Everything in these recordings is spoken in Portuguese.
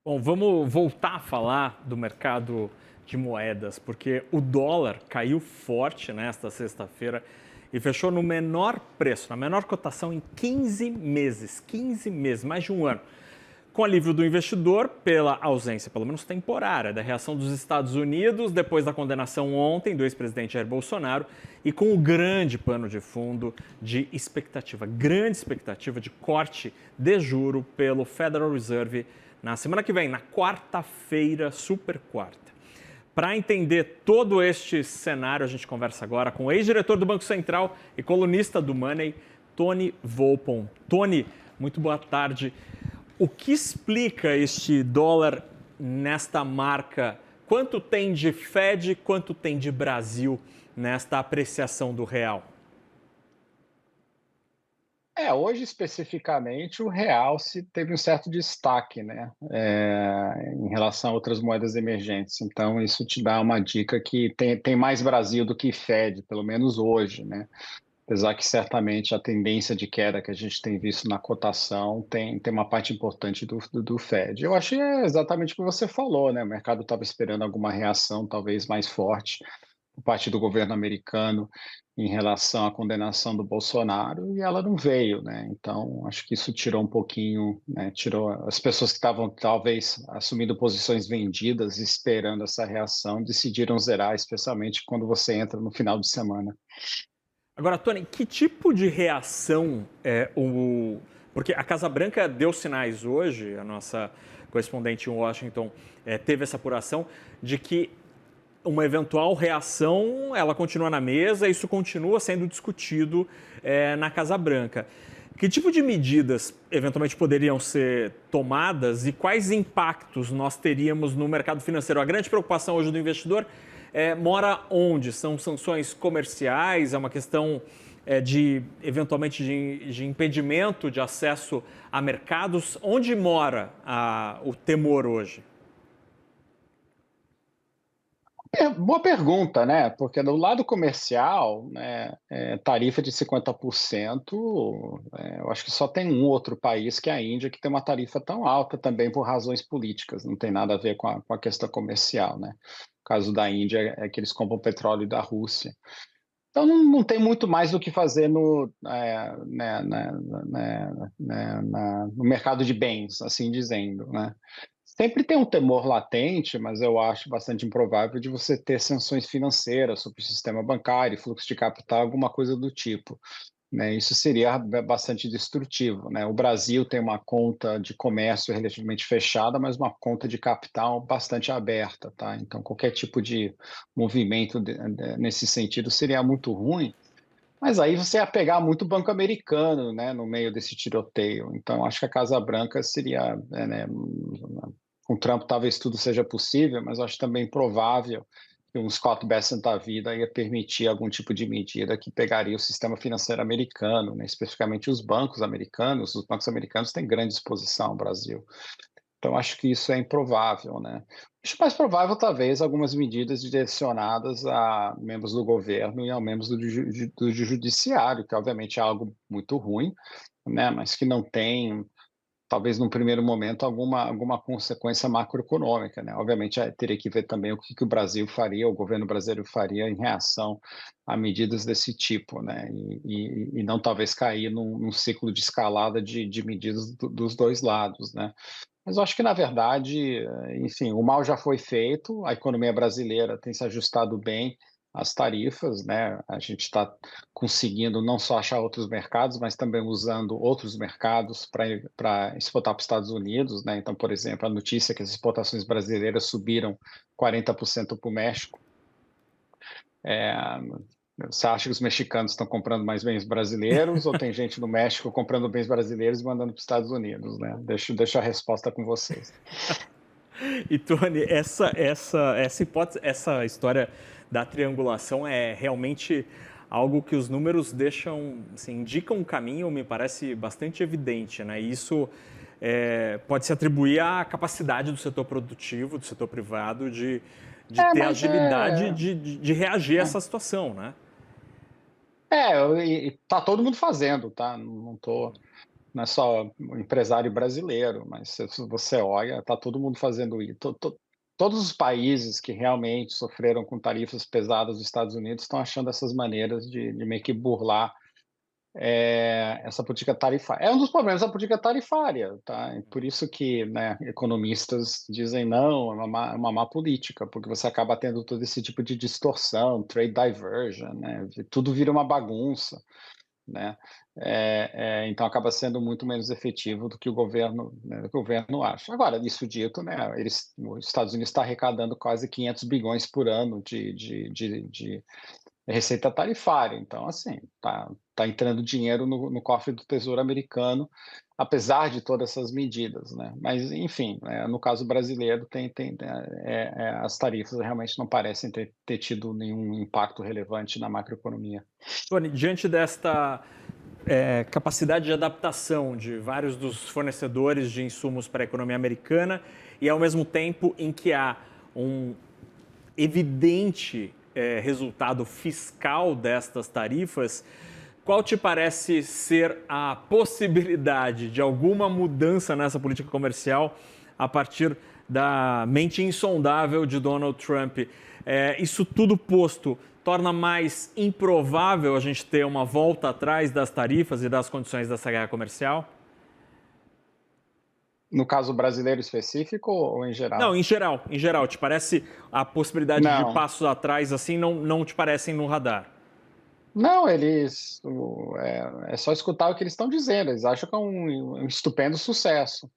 Bom, vamos voltar a falar do mercado de moedas, porque o dólar caiu forte nesta sexta-feira e fechou no menor preço, na menor cotação em 15 meses, 15 meses, mais de um ano. Com alívio do investidor pela ausência, pelo menos temporária, da reação dos Estados Unidos depois da condenação ontem do ex-presidente Jair Bolsonaro e com o grande pano de fundo de expectativa, grande expectativa de corte de juro pelo Federal Reserve na semana que vem, na quarta-feira, super quarta. Para entender todo este cenário, a gente conversa agora com o ex-diretor do Banco Central e colunista do Money, Tony Volpon. Tony, muito boa tarde. O que explica este dólar nesta marca? Quanto tem de Fed, quanto tem de Brasil nesta apreciação do real? Hoje especificamente o real se teve um certo destaque, né, em relação a outras moedas emergentes. Então isso te dá uma dica que tem mais Brasil do que Fed, pelo menos hoje, né. Apesar que certamente a tendência de queda que a gente tem visto na cotação tem uma parte importante do Fed. Eu acho que é exatamente o que você falou, né, o mercado estava esperando alguma reação talvez mais forte por parte do governo americano em relação à condenação do Bolsonaro e ela não veio, né? Então, acho que isso tirou um pouquinho, né? Tirou as pessoas que estavam talvez assumindo posições vendidas, esperando essa reação, decidiram zerar, especialmente quando você entra no final de semana. Agora, Tony, que tipo de reação é o. Porque a Casa Branca deu sinais hoje, a nossa correspondente em Washington teve essa apuração, de que uma eventual reação, ela continua na mesa, isso continua sendo discutido na Casa Branca. Que tipo de medidas eventualmente poderiam ser tomadas e quais impactos nós teríamos no mercado financeiro? A grande preocupação hoje do investidor mora onde? São sanções comerciais? É uma questão de, eventualmente, de impedimento de acesso a mercados? Onde mora o temor hoje? Boa pergunta, né? Porque do lado comercial, né, tarifa de 50%, eu acho que só tem um outro país, que é a Índia, que tem uma tarifa tão alta também por razões políticas, não tem nada a ver com a questão comercial, né? O caso da Índia é que eles compram petróleo da Rússia. Então não tem muito mais do que fazer no mercado de bens, assim dizendo, né? Sempre tem um temor latente, mas eu acho bastante improvável de você ter sanções financeiras sobre o sistema bancário, fluxo de capital, alguma coisa do tipo, né? Isso seria bastante destrutivo, né? O Brasil tem uma conta de comércio relativamente fechada, mas uma conta de capital bastante aberta, tá? Então qualquer tipo de movimento nesse sentido seria muito ruim, mas aí você ia pegar muito banco americano, né, no meio desse tiroteio. Então acho que a Casa Branca seria, né, com Trump talvez tudo seja possível, mas acho também provável que um Scott Bessent da vida ia permitir algum tipo de medida que pegaria o sistema financeiro americano, né, especificamente os bancos americanos. Os bancos americanos têm grande exposição ao Brasil. Então, acho que isso é improvável, né? Acho mais provável, talvez, algumas medidas direcionadas a membros do governo e a membros do judiciário, que obviamente é algo muito ruim, né? Mas que não tem, talvez, num primeiro momento, alguma consequência macroeconômica, né? Obviamente, teria que ver também o que o Brasil faria, o governo brasileiro faria em reação a medidas desse tipo, né? E não talvez cair num ciclo de escalada de medidas dos dois lados, né? Mas eu acho que, na verdade, enfim, o mal já foi feito, a economia brasileira tem se ajustado bem às tarifas, né? A gente está conseguindo não só achar outros mercados, mas também usando outros mercados para exportar para os Estados Unidos, né? Então, por exemplo, a notícia é que as exportações brasileiras subiram 40% para o México. É, Você acha que os mexicanos estão comprando mais bens brasileiros ou tem gente no México comprando bens brasileiros e mandando para os Estados Unidos, né? Deixo a resposta com vocês. E, Tony, essa hipótese, essa história da triangulação é realmente algo que os números deixam, assim, indicam um caminho, me parece bastante evidente, né? E isso pode se atribuir à capacidade do setor produtivo, do setor privado, de ter Mas agilidade de reagir a é. essa situação, né? E tá todo mundo fazendo, tá? Não tô. não é só o empresário brasileiro, mas se você olha, está todo mundo fazendo isso. Todos os países que realmente sofreram com tarifas pesadas dos Estados Unidos estão achando essas maneiras de meio que burlar essa política tarifária. É um dos problemas da política tarifária, tá? E por isso que, né, economistas dizem não, é uma má política, porque você acaba tendo todo esse tipo de distorção, trade diversion, né? Tudo vira uma bagunça, né? Então acaba sendo muito menos efetivo do que o governo, né, do que o governo acha. Agora, isso dito, né, os Estados Unidos está arrecadando quase 500 bilhões por ano de receita tarifária. Então, assim, tá entrando dinheiro no cofre do Tesouro americano, apesar de todas essas medidas, né? Mas, enfim, no caso brasileiro, as tarifas realmente não parecem ter tido nenhum impacto relevante na macroeconomia. Tony, diante desta capacidade de adaptação de vários dos fornecedores de insumos para a economia americana e, ao mesmo tempo, em que há um evidente resultado fiscal destas tarifas, qual te parece ser a possibilidade de alguma mudança nessa política comercial a partir da mente insondável de Donald Trump? Isso tudo posto, torna mais improvável a gente ter uma volta atrás das tarifas e das condições dessa guerra comercial? No caso brasileiro específico ou em Não, geral? em geral, te parece a possibilidade de Não. passos atrás assim não te parecem no radar? Não, é só escutar o que eles estão dizendo, eles acham que é um estupendo sucesso,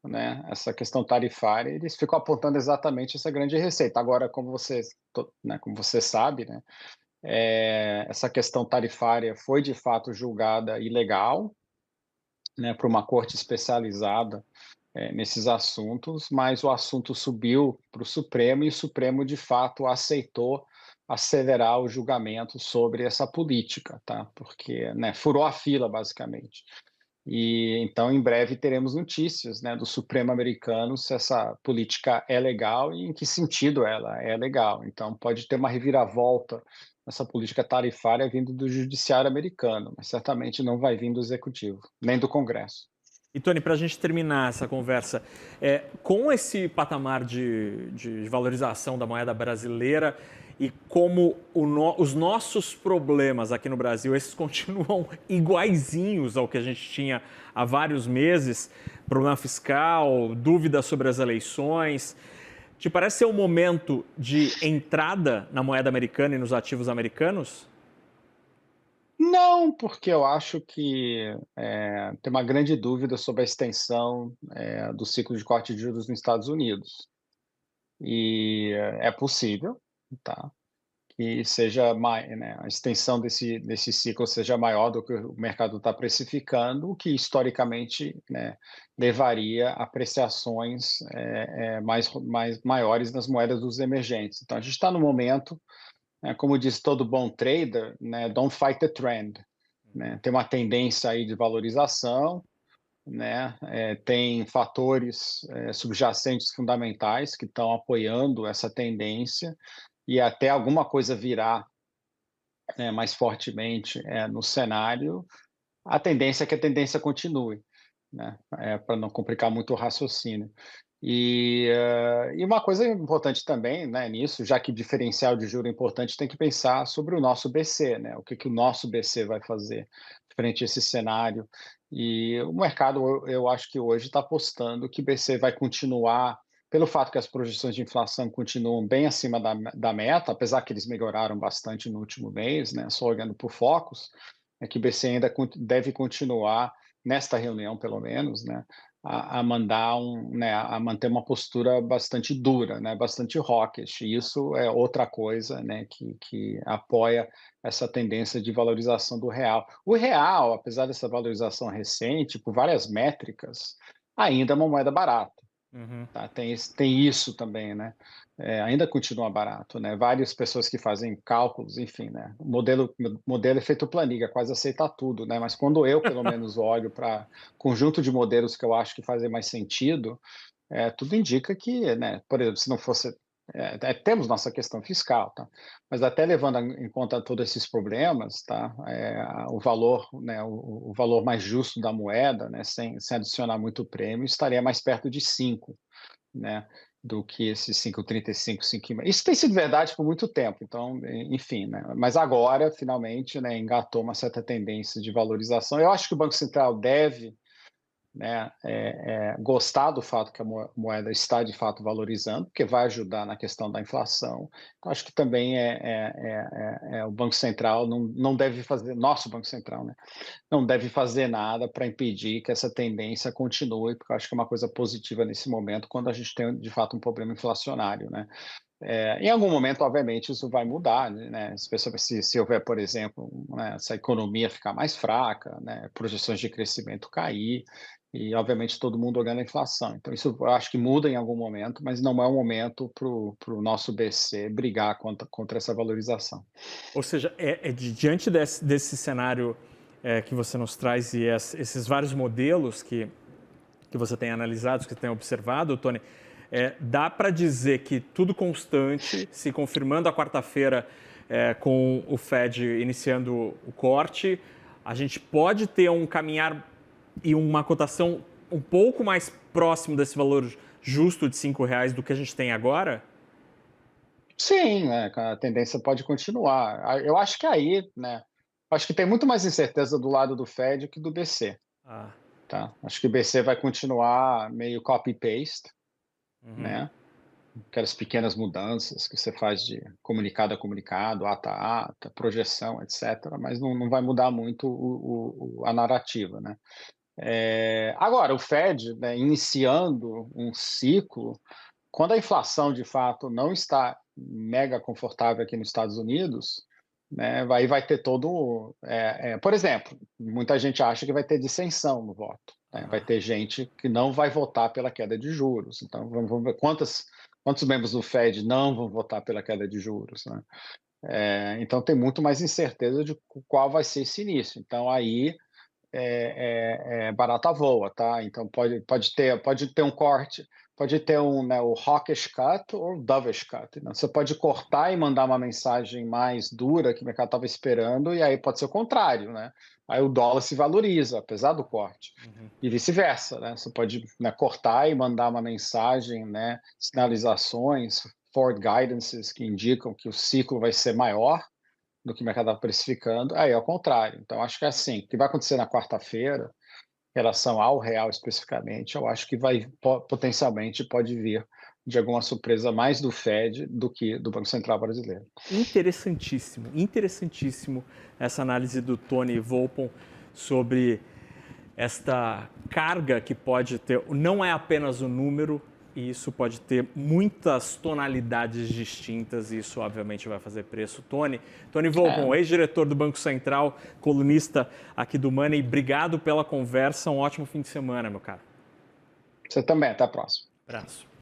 né, essa questão tarifária, eles ficam apontando exatamente essa grande receita. Agora, como você sabe, né, essa questão tarifária foi de fato julgada ilegal, né, por uma corte especializada, nesses assuntos, mas o assunto subiu para o Supremo e o Supremo de fato aceitou acelerar o julgamento sobre essa política, tá? Porque, né, furou a fila basicamente. E então em breve teremos notícias, né, do Supremo americano se essa política é legal e em que sentido ela é legal. Então pode ter uma reviravolta nessa política tarifária vindo do judiciário americano, mas certamente não vai vir do executivo, nem do Congresso. E, Tony, para a gente terminar essa conversa, com esse patamar de valorização da moeda brasileira e como os nossos problemas aqui no Brasil, esses continuam iguaizinhos ao que a gente tinha há vários meses, problema fiscal, dúvidas sobre as eleições, te parece ser um momento de entrada na moeda americana e nos ativos americanos? Não, porque eu acho que, tem uma grande dúvida sobre a extensão, do ciclo de corte de juros nos Estados Unidos. E é possível, tá, que seja né, a extensão desse ciclo seja maior do que o mercado está precificando, o que historicamente, né, levaria a apreciações, mais maiores nas moedas dos emergentes. Então a gente está no momento, como diz todo bom trader, né, "don't fight the trend", né, tem uma tendência aí de valorização, né, tem fatores, subjacentes fundamentais que estão apoiando essa tendência, e até alguma coisa virar, mais fortemente, no cenário, a tendência é que a tendência continue, né, para não complicar muito o raciocínio. E uma coisa importante também, né, nisso, já que diferencial de juro é importante, tem que pensar sobre o nosso BC, né, o que que o nosso BC vai fazer frente a esse cenário. E o mercado, eu acho que hoje está apostando que BC vai continuar, pelo fato que as projeções de inflação continuam bem acima da meta, apesar que eles melhoraram bastante no último mês, né, só olhando por focos, é que o BC ainda deve continuar, nesta reunião pelo menos, né, a mandar né, a manter uma postura bastante dura, né, bastante hawkish. E isso é outra coisa, né, que apoia essa tendência de valorização do real. O real, apesar dessa valorização recente, por várias métricas, ainda é uma moeda barata. Uhum. Tá, tem isso também, né, ainda continua barato, né, várias pessoas que fazem cálculos, enfim, né, o modelo efeito planilha, quase aceita tudo, né, mas quando eu pelo menos olho para conjunto de modelos que eu acho que fazem mais sentido, tudo indica que, né, por exemplo, se não fosse temos nossa questão fiscal, tá? Mas até levando em conta todos esses problemas, tá? O valor, né, o valor mais justo da moeda, né, sem adicionar muito prêmio, estaria mais perto de 5, né, do que esses 5,35, 5,5. Isso tem sido verdade por muito tempo, então, enfim, né? Mas agora, finalmente, né, engatou uma certa tendência de valorização. Eu acho que o Banco Central deve, né, gostar do fato que a moeda está de fato valorizando, porque vai ajudar na questão da inflação. Então, acho que também o Banco Central não deve fazer, nosso Banco Central, né, não deve fazer nada para impedir que essa tendência continue, porque eu acho que é uma coisa positiva nesse momento, quando a gente tem de fato um problema inflacionário, né. Em algum momento, obviamente, isso vai mudar, né? Especialmente se houver, por exemplo, né, se a economia ficar mais fraca, né, projeções de crescimento cair, e obviamente todo mundo olhando a inflação. Então, isso eu acho que muda em algum momento, mas não é o momento para o nosso BC brigar contra essa valorização. Ou seja, diante desse cenário que você nos traz e esses vários modelos que você tem analisado, que você tem observado, Tony, dá para dizer que tudo constante, se confirmando a quarta-feira com o Fed iniciando o corte, a gente pode ter um caminhar e uma cotação um pouco mais próximo desse valor justo de R$ 5 do que a gente tem agora? Sim, né, a tendência pode continuar. Eu acho que aí, né, acho que tem muito mais incerteza do lado do Fed que do BC, Ah, tá? Acho que o BC vai continuar meio copy-paste, uhum. né? Aquelas pequenas mudanças que você faz de comunicado a comunicado, ata a ata, projeção, etc., mas não vai mudar muito a narrativa, né. Agora o Fed, né, iniciando um ciclo, quando a inflação de fato não está mega confortável aqui nos Estados Unidos, né, aí vai ter todo, por exemplo, muita gente acha que vai ter dissensão no voto, né, vai Ah, ter gente que não vai votar pela queda de juros, então vamos ver quantos membros do Fed não vão votar pela queda de juros, né. Então tem muito mais incerteza de qual vai ser esse início, então aí barata voa, tá? Então pode ter um corte, pode ter né, o hawkish cut ou o dovish cut, né? Você pode cortar e mandar uma mensagem mais dura que o mercado estava esperando, e aí pode ser o contrário, né? Aí o dólar se valoriza, apesar do corte. uhum. E vice-versa, né? Você pode, né, cortar e mandar uma mensagem, né, sinalizações, forward guidances que indicam que o ciclo vai ser maior do que o mercado estava precificando, aí é o contrário. Então, acho que é assim, o que vai acontecer na quarta-feira, em relação ao real especificamente, eu acho que potencialmente pode vir de alguma surpresa mais do Fed do que do Banco Central brasileiro. Interessantíssimo, interessantíssimo essa análise do Tony Volpon sobre esta carga que pode ter, não é apenas o número, e isso pode ter muitas tonalidades distintas, e isso obviamente vai fazer preço. Tony Volpon, É, ex-diretor do Banco Central, colunista aqui do Money, obrigado pela conversa, um ótimo fim de semana, meu caro. você também, até a próxima. Abraço.